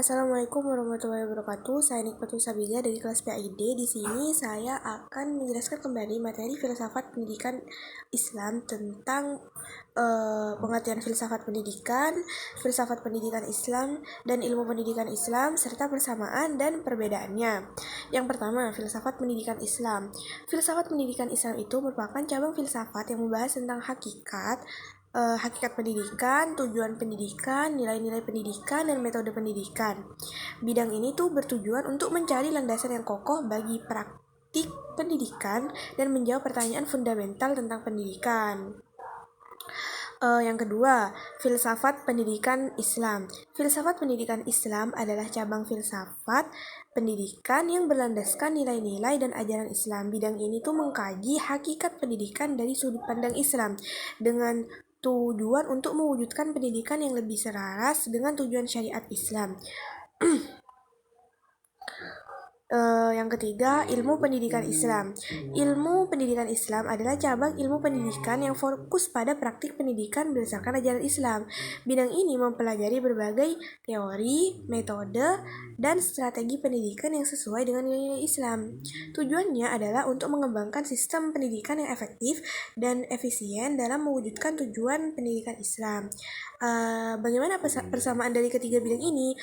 Assalamualaikum warahmatullahi wabarakatuh. Saya Nikmatul Sabila dari kelas PAID. Di sini saya akan menjelaskan kembali materi filsafat pendidikan Islam tentang pengertian filsafat pendidikan Islam, dan ilmu pendidikan Islam serta persamaan dan perbedaannya. Yang pertama, filsafat pendidikan Islam. Filsafat pendidikan Islam itu merupakan cabang filsafat yang membahas tentang hakikat pendidikan, tujuan pendidikan, nilai-nilai pendidikan, dan metode pendidikan. Bidang ini tuh bertujuan untuk mencari landasan yang kokoh bagi praktik pendidikan dan menjawab pertanyaan fundamental tentang pendidikan. Yang kedua, filsafat pendidikan Islam. Filsafat pendidikan Islam adalah cabang filsafat pendidikan yang berlandaskan nilai-nilai dan ajaran Islam. Bidang ini tuh mengkaji hakikat pendidikan dari sudut pandang Islam dengan tujuan untuk mewujudkan pendidikan yang lebih selaras dengan tujuan syariat Islam. Yang ketiga, ilmu pendidikan Islam. Ilmu pendidikan Islam adalah cabang ilmu pendidikan yang fokus pada praktik pendidikan berdasarkan ajaran Islam. Bidang ini mempelajari berbagai teori, metode, dan strategi pendidikan yang sesuai dengan nilai-nilai Islam. Tujuannya adalah untuk mengembangkan sistem pendidikan yang efektif dan efisien dalam mewujudkan tujuan pendidikan Islam. Bagaimana persamaan dari ketiga bidang ini?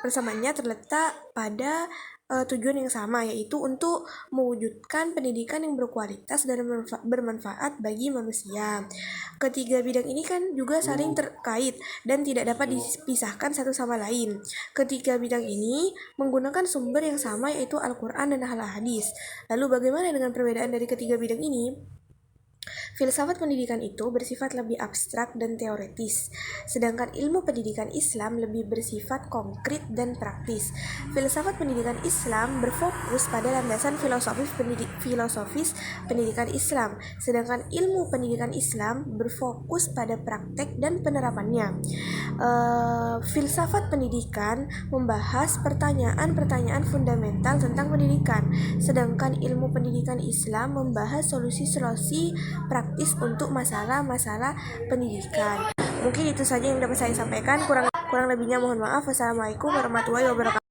Persamaannya terletak pada tujuan yang sama, yaitu untuk mewujudkan pendidikan yang berkualitas dan bermanfaat bagi manusia. Ketiga bidang ini kan juga saling terkait dan tidak dapat dipisahkan satu sama lain. Ketiga bidang ini menggunakan sumber yang sama, yaitu Al-Quran dan Al-Hadis. Lalu bagaimana dengan perbedaan dari ketiga bidang ini? Filsafat pendidikan itu bersifat lebih abstrak dan teoretis, sedangkan ilmu pendidikan Islam lebih bersifat konkret dan praktis. Filsafat pendidikan Islam berfokus pada landasan filosofis pendidikan Islam, sedangkan ilmu pendidikan Islam berfokus pada praktek dan penerapannya. Filsafat pendidikan membahas pertanyaan-pertanyaan fundamental tentang pendidikan, sedangkan ilmu pendidikan Islam membahas solusi-solusi praktis untuk masalah-masalah pendidikan. Mungkin itu saja yang dapat saya sampaikan. Kurang lebihnya mohon maaf. Wassalamualaikum warahmatullahi wabarakatuh.